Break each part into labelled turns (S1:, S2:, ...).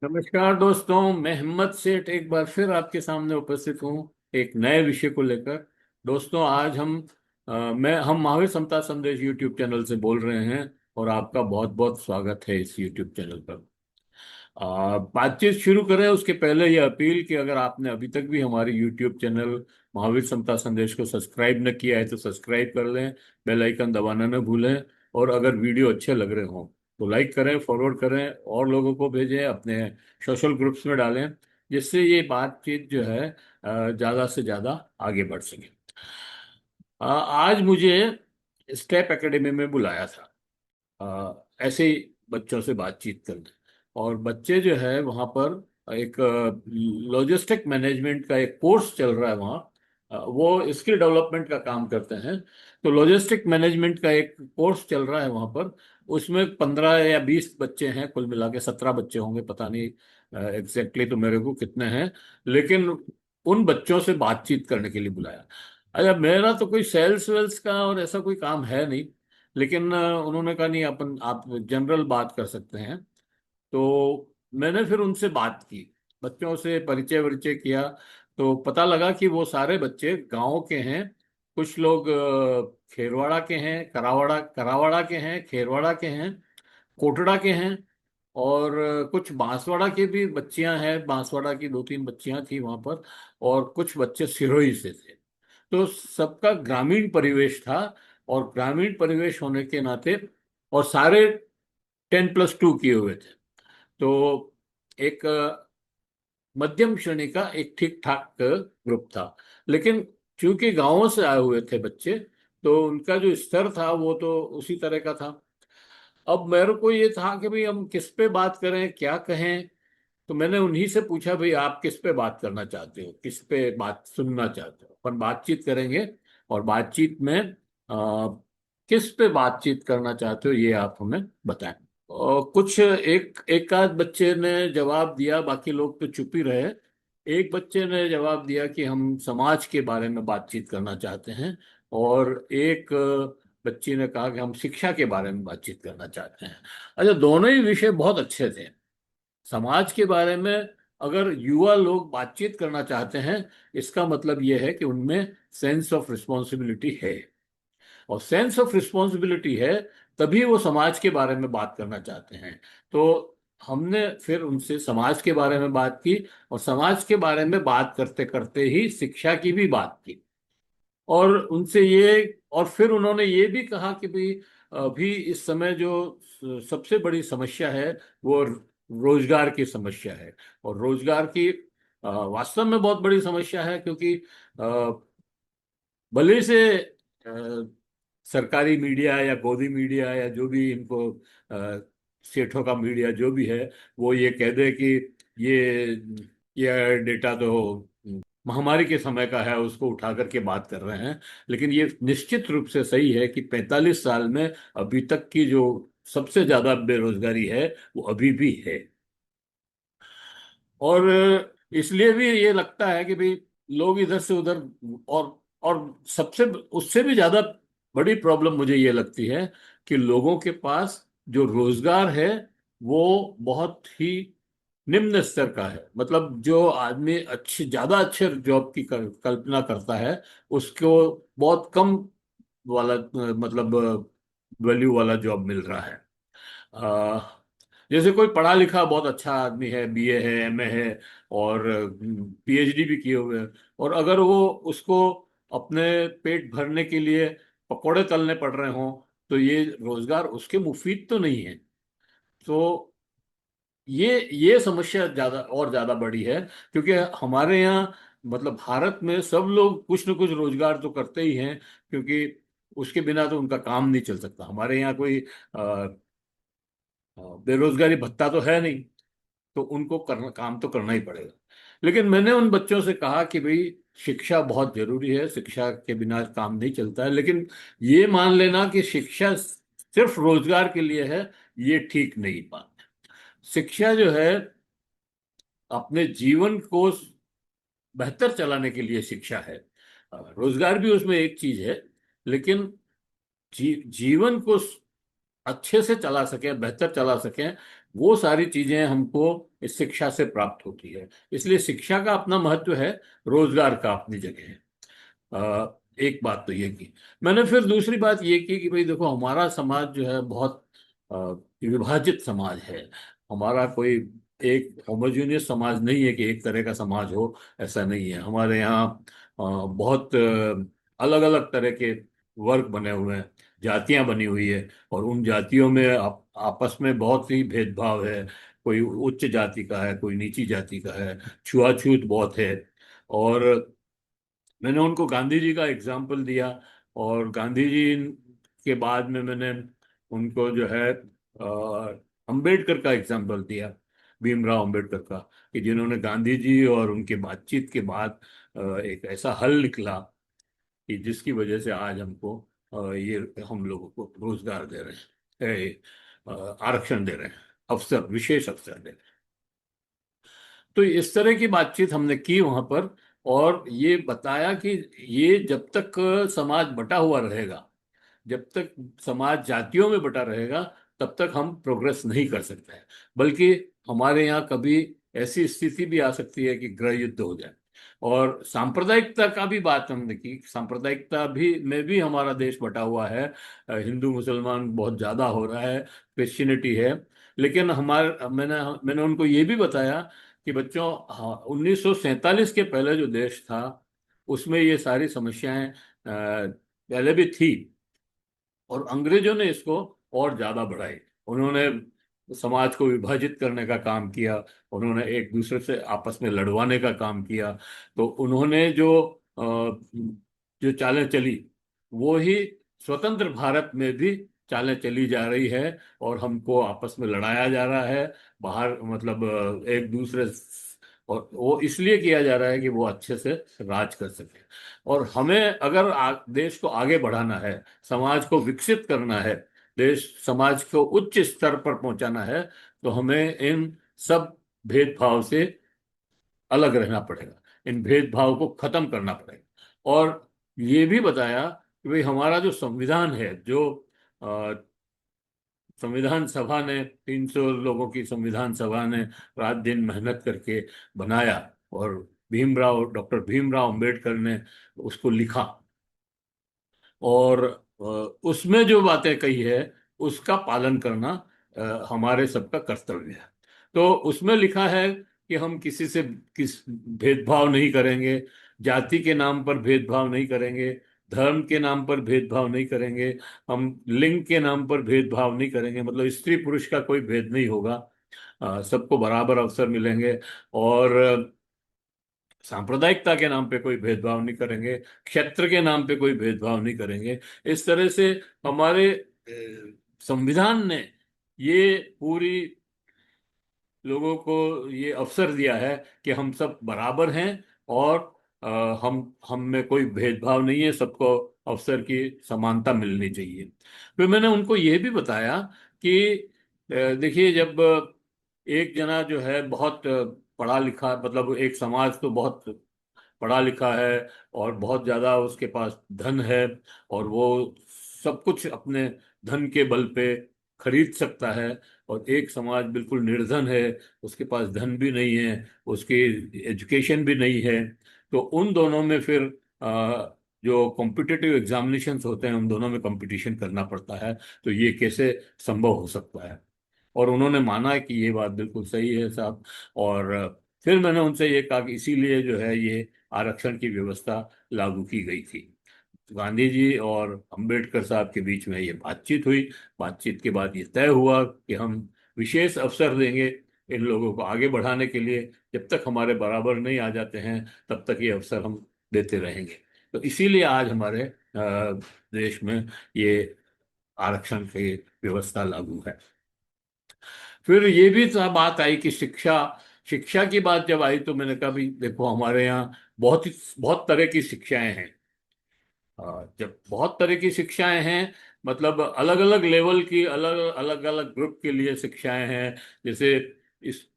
S1: नमस्कार दोस्तों, मैं हिम्मत सेठ एक बार फिर आपके सामने उपस्थित हूँ एक नए विषय को लेकर। दोस्तों, आज हम महावीर समता संदेश यूट्यूब चैनल से बोल रहे हैं और आपका बहुत बहुत स्वागत है इस यूट्यूब चैनल पर। बातचीत शुरू करें उसके पहले ये अपील कि अगर आपने अभी तक भी हमारे यूट्यूब चैनल महावीर समता संदेश को सब्सक्राइब न किया है तो सब्सक्राइब कर लें, बेल आइकन दबाना न भूलें। और अगर वीडियो अच्छे लग रहे हों तो लाइक करें, फॉरवर्ड करें और लोगों को भेजें, अपने सोशल ग्रुप्स में डालें, जिससे ये बातचीत जो है ज़्यादा से ज़्यादा आगे बढ़ सके। आज मुझे स्टेप एकेडमी में बुलाया था ऐसे ही बच्चों से बातचीत करने। और बच्चे जो है वहाँ पर एक लॉजिस्टिक मैनेजमेंट का एक कोर्स चल रहा है वहाँ। वो स्किल डेवलपमेंट का काम करते हैं। तो लॉजिस्टिक मैनेजमेंट का एक कोर्स चल रहा है वहाँ पर। उसमें 15 या 20 बच्चे हैं, कुल मिला के 17 बच्चे होंगे, पता नहीं एग्जैक्टली तो मेरे को कितने हैं। लेकिन उन बच्चों से बातचीत करने के लिए बुलाया। अच्छा, मेरा तो कोई सेल्स वेल्स का और ऐसा कोई काम है नहीं। लेकिन उन्होंने कहा नहीं, अपन आप जनरल बात कर सकते हैं। तो मैंने फिर उनसे बात की, बच्चों से परिचय वरिचय किया। तो पता लगा कि वो सारे बच्चे गांव के हैं। कुछ लोग खेरवाड़ा के हैं, करावाड़ा करावाड़ा के हैं, खेरवाड़ा के हैं, कोटड़ा के हैं। और कुछ बांसवाड़ा की भी बच्चियां हैं, बांसवाड़ा की 2-3 बच्चियां थी वहां पर। और कुछ बच्चे सिरोही से थे। तो सबका ग्रामीण परिवेश था। और ग्रामीण परिवेश होने के नाते और सारे 10+2 किए हुए थे। तो एक मध्यम श्रेणी का एक ठीक ठाक ग्रुप था। लेकिन चूंकि गांवों से आए हुए थे बच्चे, तो उनका जो स्तर था वो तो उसी तरह का था। अब मेरे को ये था कि भाई हम किस पे बात करें, क्या कहें। तो मैंने उन्हीं से पूछा, भाई आप किस पे बात करना चाहते हो, किस पे बात सुनना चाहते हो, अपन बातचीत करेंगे। और बातचीत में किस पे बातचीत करना चाहते हो ये आप हमें बताएं। और कुछ एक एक आध बच्चे ने जवाब दिया, बाकी लोग तो चुप ही रहे। एक बच्चे ने जवाब दिया कि हम समाज के बारे में बातचीत करना चाहते हैं। और एक बच्ची ने कहा कि हम शिक्षा के बारे में बातचीत करना चाहते हैं। अच्छा, दोनों ही विषय बहुत अच्छे थे। समाज के बारे में अगर युवा लोग बातचीत करना चाहते हैं, इसका मतलब यह है कि उनमें सेंस ऑफ रिस्पॉन्सिबिलिटी है। और सेंस ऑफ रिस्पॉन्सिबिलिटी है तभी वो समाज के बारे में बात करना चाहते हैं। तो हमने फिर उनसे समाज के बारे में बात की। और समाज के बारे में बात करते करते ही शिक्षा की भी बात की। और उनसे ये और फिर उन्होंने ये भी कहा कि भाई अभी इस समय जो सबसे बड़ी समस्या है वो रोजगार की समस्या है। और रोजगार की वास्तव में बहुत बड़ी समस्या है, क्योंकि भले से सरकारी मीडिया या गोदी मीडिया या जो भी इनको सेठों का मीडिया जो भी है, वो ये कह दे कि ये ये डेटा तो महामारी के समय का है, उसको उठा करके बात कर रहे हैं। लेकिन ये निश्चित रूप से सही है कि 45 साल में अभी तक की जो सबसे ज्यादा बेरोजगारी है वो अभी भी है। और इसलिए भी ये लगता है कि भाई लोग इधर से उधर। और सबसे उससे भी ज्यादा बड़ी प्रॉब्लम मुझे ये लगती है कि लोगों के पास जो रोजगार है वो बहुत ही निम्न स्तर का है। मतलब जो आदमी अच्छे ज्यादा अच्छे जॉब की कल्पना करता है, उसको बहुत कम वाला मतलब वैल्यू वाला जॉब मिल रहा है। जैसे कोई पढ़ा लिखा बहुत अच्छा आदमी है, बीए है, एमए है और पीएचडी भी किए हुए हैं, और अगर वो उसको अपने पेट भरने के लिए पकौड़े तलने पड़ रहे हों, तो ये रोजगार उसके मुफीद तो नहीं है। तो ये समस्या ज्यादा बड़ी है। क्योंकि हमारे यहाँ मतलब भारत में सब लोग कुछ न कुछ रोजगार तो करते ही हैं, क्योंकि उसके बिना तो उनका काम नहीं चल सकता। हमारे यहाँ कोई बेरोजगारी भत्ता तो है नहीं, तो उनको करना काम तो करना ही पड़ेगा। लेकिन मैंने उन बच्चों से कहा कि भाई शिक्षा बहुत जरूरी है, शिक्षा के बिना काम नहीं चलता है। लेकिन ये मान लेना कि शिक्षा सिर्फ रोजगार के लिए है, ये ठीक नहीं बात। शिक्षा जो है अपने जीवन को बेहतर चलाने के लिए शिक्षा है। रोजगार भी उसमें एक चीज है। लेकिन जीवन को अच्छे से चला सकें, बेहतर चला सकें, वो सारी चीजें हमको इस शिक्षा से प्राप्त होती है। इसलिए शिक्षा का अपना महत्व है, रोजगार का अपनी जगह है। एक बात तो ये की। मैंने फिर दूसरी बात ये की कि भाई देखो, हमारा समाज जो है बहुत अ, विभाजित समाज है। हमारा कोई एक होमोजेनियस समाज नहीं है कि एक तरह का समाज हो, ऐसा नहीं है। हमारे यहाँ बहुत अलग अलग तरह के वर्ग बने हुए हैं, जातियां बनी हुई है। और उन जातियों में आपस में बहुत ही भेदभाव है। कोई उच्च जाति का है, कोई नीची जाति का है, छुआछूत बहुत है। और मैंने उनको गांधी जी का एग्जाम्पल दिया, और गांधी जी के बाद में मैंने उनको जो है अंबेडकर का एग्जाम्पल दिया, भीमराव अंबेडकर का, कि जिन्होंने गांधी जी और उनके बातचीत के बाद एक ऐसा हल निकला कि जिसकी वजह से आज हमको ये हम लोगों को रोजगार दे रहे हैं, आरक्षण दे रहे हैं, अवसर, विशेष अवसर दे रहे हैं। तो इस तरह की बातचीत हमने की वहां पर, और ये बताया कि ये जब तक समाज बटा हुआ रहेगा, जब तक समाज जातियों में बटा रहेगा, तब तक हम प्रोग्रेस नहीं कर सकते हैं। बल्कि हमारे यहाँ कभी ऐसी स्थिति भी आ सकती है कि गृह युद्ध हो जाए। और सांप्रदायिकता का भी बात हमने की, सांप्रदायिकता भी में भी हमारा देश बटा हुआ है। हिंदू मुसलमान बहुत ज्यादा हो रहा है, क्रिश्चियनिटी है। लेकिन हमारे मैंने मैंने उनको ये भी बताया कि बच्चों, हाँ, 1947 के पहले जो देश था, उसमें ये सारी समस्याएं पहले भी थी, और अंग्रेजों ने इसको और ज्यादा बढ़ाई। उन्होंने समाज को विभाजित करने का काम किया, उन्होंने एक दूसरे से आपस में लड़वाने का काम किया। तो उन्होंने जो चालें चली, वो ही स्वतंत्र भारत में भी चालें चली जा रही है। और हमको आपस में लड़ाया जा रहा है, बाहर मतलब एक दूसरे और वो इसलिए किया जा रहा है कि वो अच्छे से राज कर सके। और हमें अगर देश को आगे बढ़ाना है, समाज को विकसित करना है, देश समाज को उच्च स्तर पर पहुंचाना है, तो हमें इन सब भेदभाव से अलग रहना पड़ेगा, इन भेदभाव को खत्म करना पड़ेगा। और ये भी बताया कि भाई हमारा जो संविधान है, जो अ, संविधान सभा ने, 300 लोगों की संविधान सभा ने रात दिन मेहनत करके बनाया, और डॉक्टर भीमराव अंबेडकर ने उसको लिखा, और उसमें जो बातें कही है उसका पालन करना हमारे सबका कर्तव्य है। तो उसमें लिखा है कि हम किसी से किस भेदभाव नहीं करेंगे, जाति के नाम पर भेदभाव नहीं करेंगे, धर्म के नाम पर भेदभाव नहीं करेंगे, हम लिंग के नाम पर भेदभाव नहीं करेंगे, मतलब स्त्री पुरुष का कोई भेद नहीं होगा, सबको बराबर अवसर मिलेंगे। और सांप्रदायिकता के नाम पे कोई भेदभाव नहीं करेंगे, क्षेत्र के नाम पे कोई भेदभाव नहीं करेंगे। इस तरह से हमारे संविधान ने ये पूरी लोगों को ये अवसर दिया है कि हम सब बराबर हैं, और अ, हम में कोई भेदभाव नहीं है, सबको अवसर की समानता मिलनी चाहिए। फिर मैंने उनको ये भी बताया कि देखिए, जब एक जना जो है बहुत पढ़ा लिखा, मतलब एक समाज तो बहुत पढ़ा लिखा है और बहुत ज्यादा उसके पास धन है, और वो सब कुछ अपने धन के बल पे खरीद सकता है, और एक समाज बिल्कुल निर्धन है, उसके पास धन भी नहीं है, उसकी एजुकेशन भी नहीं है। तो उन दोनों में फिर जो कॉम्पिटिटिव एग्जामिनेशंस होते हैं, उन दोनों में कंपटीशन करना पड़ता है। तो ये कैसे संभव हो सकता है? और उन्होंने माना कि ये बात बिल्कुल सही है साहब। और फिर मैंने उनसे ये कहा कि इसीलिए जो है ये आरक्षण की व्यवस्था लागू की गई थी। गांधी जी और अंबेडकर साहब के बीच में ये बातचीत हुई। बातचीत के बाद ये तय हुआ कि हम विशेष अवसर देंगे इन लोगों को आगे बढ़ाने के लिए। जब तक हमारे बराबर नहीं आ जाते हैं, तब तक ये अवसर हम देते रहेंगे। तो इसीलिए आज हमारे देश में ये आरक्षण की व्यवस्था लागू है। फिर ये भी बात आई कि शिक्षा, शिक्षा की बात जब आई, तो मैंने कहा भी देखो, हमारे यहाँ बहुत तरह की शिक्षाएं हैं। जब बहुत तरह की शिक्षाएं हैं, मतलब अलग अलग लेवल की, अलग अलग अलग ग्रुप के लिए शिक्षाएं हैं। जैसे इस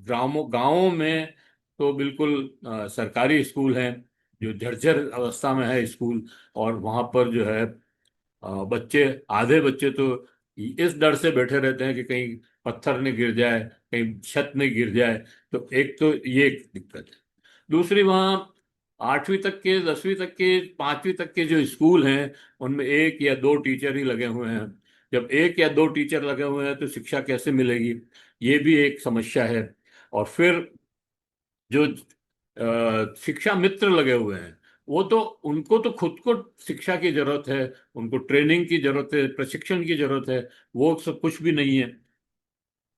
S1: गांवों गांवों में तो बिल्कुल सरकारी स्कूल हैं, जो जर्जर अवस्था में है स्कूल। और वहाँ पर जो है बच्चे, आधे बच्चे तो इस डर से बैठे रहते हैं कि कहीं पत्थर न गिर जाए, कहीं छत न गिर जाए। तो एक तो ये एक दिक्कत है। दूसरी, वहाँ 8वीं तक के, 10वीं तक के, 5वीं तक के जो स्कूल हैं, उनमें एक या दो टीचर ही लगे हुए हैं। जब एक या दो टीचर लगे हुए हैं तो शिक्षा कैसे मिलेगी? ये भी एक समस्या है। और फिर जो शिक्षा मित्र लगे हुए हैं, वो तो, उनको तो खुद को शिक्षा की जरूरत है, उनको ट्रेनिंग की जरूरत है, प्रशिक्षण की जरूरत है। वो सब कुछ भी नहीं है।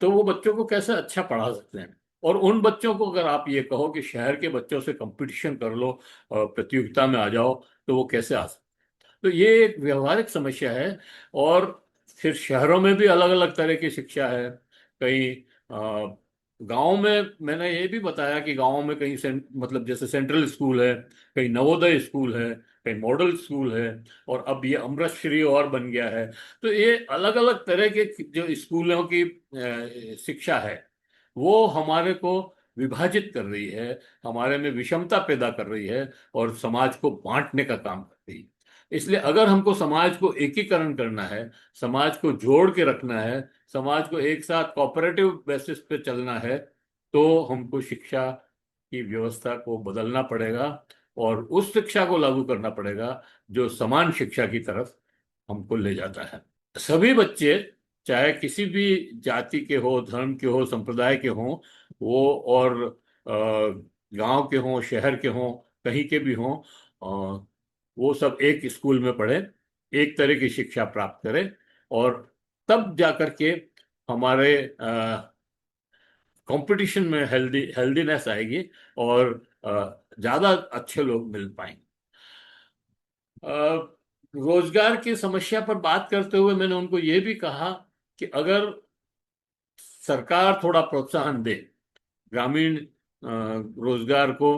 S1: तो वो बच्चों को कैसे अच्छा पढ़ा सकते हैं? और उन बच्चों को अगर आप ये कहो कि शहर के बच्चों से कंपटीशन कर लो, प्रतियोगिता में आ जाओ, तो वो कैसे आ सकते? तो ये एक व्यवहारिक समस्या है। और फिर शहरों में भी अलग अलग तरह की शिक्षा है। कहीं गांव में, मैंने ये भी बताया कि गांव में कहीं मतलब जैसे सेंट्रल स्कूल है, कहीं नवोदय स्कूल है, कहीं मॉडल स्कूल है, और अब ये अमृतश्री और बन गया है। तो ये अलग अलग तरह के जो स्कूलों की शिक्षा है, वो हमारे को विभाजित कर रही है, हमारे में विषमता पैदा कर रही है, और समाज को बांटने का काम कर रही है। इसलिए अगर हमको समाज को एकीकरण करना है, समाज को जोड़ के रखना है, समाज को एक साथ कोऑपरेटिव बेसिस पे चलना है, तो हमको शिक्षा की व्यवस्था को बदलना पड़ेगा, और उस शिक्षा को लागू करना पड़ेगा जो समान शिक्षा की तरफ हमको ले जाता है। सभी बच्चे, चाहे किसी भी जाति के हो, धर्म के हो, संप्रदाय के हों, वो, और गांव के हों, शहर के हों, कहीं के भी हों, वो सब एक स्कूल में पढ़े, एक तरह की शिक्षा प्राप्त करें, और तब जाकर के हमारे कंपटीशन में हेल्दीनेस आएगी, और ज्यादा अच्छे लोग मिल पाएंगे। अ, रोजगार की समस्या पर बात करते हुए मैंने उनको ये भी कहा कि अगर सरकार थोड़ा प्रोत्साहन दे ग्रामीण रोजगार को,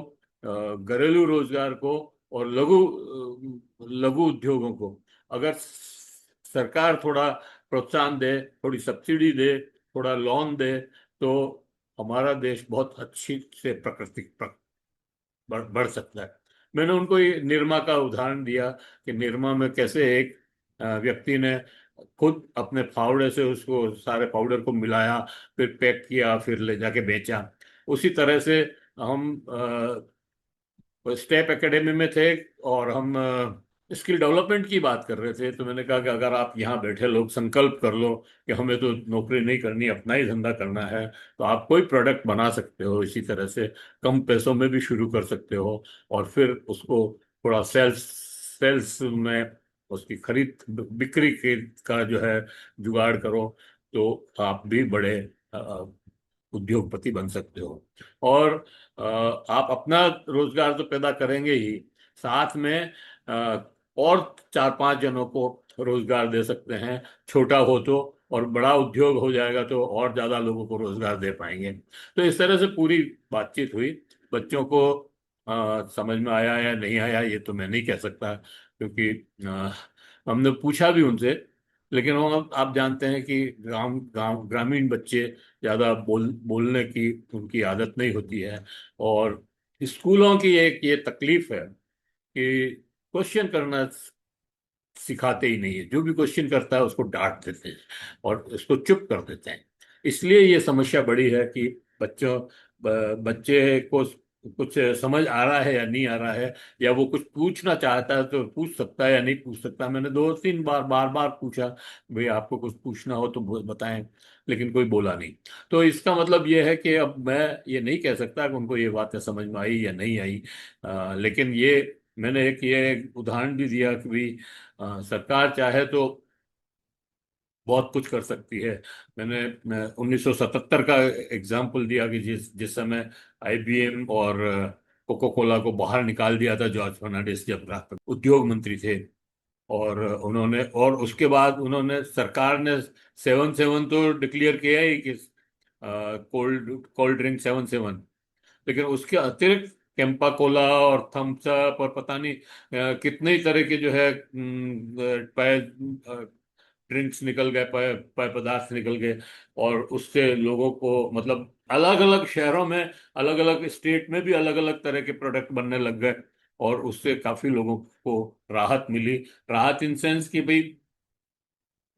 S1: घरेलू रोजगार को, और लघु उद्योगों को, अगर सरकार थोड़ा प्रोत्साहन दे, थोड़ी सब्सिडी दे, थोड़ा लोन दे, तो हमारा देश बहुत अच्छी से प्रकृति बढ़ सकता है। मैंने उनको ये निरमा का उदाहरण दिया कि निरमा में कैसे एक व्यक्ति ने खुद अपने फावड़े से उसको सारे पाउडर को मिलाया, फिर पैक किया, फिर ले जाके बेचा। उसी तरह से हम स्टेप एकेडमी में थे, और हम स्किल डेवलपमेंट की बात कर रहे थे। तो मैंने कहा कि अगर आप यहाँ बैठे लोग संकल्प कर लो कि हमें तो नौकरी नहीं करनी, अपना ही धंधा करना है, तो आप कोई प्रोडक्ट बना सकते हो, इसी तरह से कम पैसों में भी शुरू कर सकते हो, और फिर उसको थोड़ा सेल्स सेल्स में उसकी खरीद बिक्री के का जो है जुगाड़ करो, तो आप भी बड़े उद्योगपति बन सकते हो। और आप अपना रोजगार तो पैदा करेंगे ही, साथ में और 4-5 जनों को रोजगार दे सकते हैं, छोटा हो तो। और बड़ा उद्योग हो जाएगा तो और ज्यादा लोगों को रोजगार दे पाएंगे। तो इस तरह से पूरी बातचीत हुई। बच्चों को समझ में आया या नहीं आया ये तो मैं नहीं कह सकता, क्योंकि हमने पूछा भी उनसे। लेकिन वो, आप जानते हैं कि गांव गांव ग्रामीण बच्चे ज्यादा बोलने की उनकी आदत नहीं होती है। और स्कूलों की एक ये तकलीफ है कि क्वेश्चन करना सिखाते ही नहीं है। जो भी क्वेश्चन करता है उसको डांट देते हैं और उसको चुप कर देते हैं। इसलिए ये समस्या बड़ी है कि बच्चे को कुछ समझ आ रहा है या नहीं आ रहा है, या वो कुछ पूछना चाहता है तो पूछ सकता है या नहीं पूछ सकता। मैंने 2-3 बार बार बार पूछा, भाई आपको कुछ पूछना हो तो बताएं, लेकिन कोई बोला नहीं। तो इसका मतलब ये है कि अब मैं ये नहीं कह सकता कि उनको ये बातें समझ में आई या नहीं आई। लेकिन ये, मैंने ये उदाहरण भी दिया कि भाई सरकार चाहे तो बहुत कुछ कर सकती है। मैं 1977 का एग्जाम्पल दिया कि जिस समय आईबीएम और कोको कोला को बाहर निकाल दिया था जॉर्ज फर्नांडिस, जब उद्योग मंत्री थे। और उन्होंने, और उसके बाद उन्होंने, सरकार ने 7-7 तो डिक्लेयर किया ही कि कोल्ड कोल्ड ड्रिंक 7-7, लेकिन उसके अतिरिक्त कैंपा कोला और थम्स अप और पता नहीं कितने ही तरह के जो है पेय ड्रिंक्स निकल गए, पेय पेय पदार्थ निकल गए। और उससे लोगों को, मतलब अलग अलग शहरों में, अलग अलग स्टेट में भी अलग अलग तरह के प्रोडक्ट बनने लग गए, और उससे काफी लोगों को राहत मिली। राहत इन सेंस कि भाई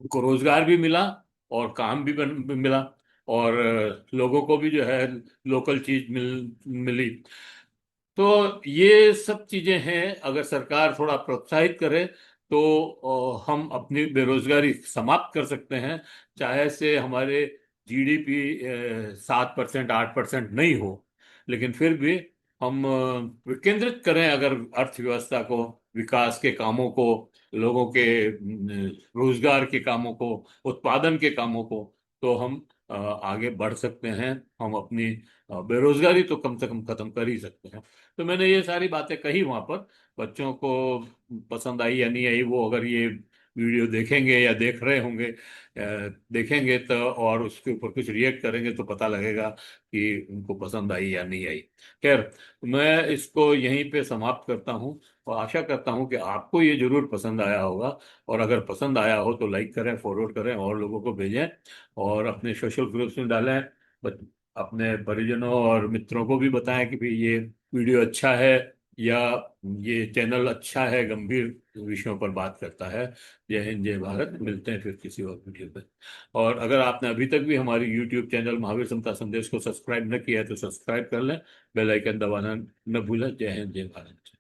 S1: उनको रोजगार भी मिला और काम भी मिला, और लोगों को भी जो है लोकल चीज मिली। तो ये सब चीजें हैं, अगर सरकार थोड़ा प्रोत्साहित करे तो हम अपनी बेरोजगारी समाप्त कर सकते हैं। चाहे से हमारे जीडीपी 7% 8% नहीं हो, लेकिन फिर भी हम विकेंद्रित करें अगर अर्थव्यवस्था को, विकास के कामों को, लोगों के रोजगार के कामों को, उत्पादन के कामों को, तो हम आगे बढ़ सकते हैं। हम अपनी बेरोजगारी तो कम से कम खत्म कर ही सकते हैं। तो मैंने ये सारी बातें कही वहां पर। बच्चों को पसंद आई या नहीं आई, वो अगर ये वीडियो देखेंगे या देख रहे होंगे, देखेंगे तो और उसके ऊपर कुछ रिएक्ट करेंगे तो पता लगेगा कि उनको पसंद आई या नहीं आई। खैर, मैं इसको यहीं पे समाप्त करता हूँ और आशा करता हूँ कि आपको ये जरूर पसंद आया होगा। और अगर पसंद आया हो तो लाइक करें, फॉरवर्ड करें और लोगों को भेजें, और अपने सोशल ग्रुप्स में डालें। अपने परिजनों और मित्रों को भी बताएं कि भाई ये वीडियो अच्छा है, या ये चैनल अच्छा है, गंभीर विषयों पर बात करता है। जय हिंद, जय भारत। मिलते हैं फिर किसी और वीडियो पे। और अगर आपने अभी तक भी हमारी यूट्यूब चैनल महावीर समता संदेश को सब्सक्राइब न किया है तो सब्सक्राइब कर लें, बेल आइकन दबाना न भूलें। जय हिंद, जय भारत।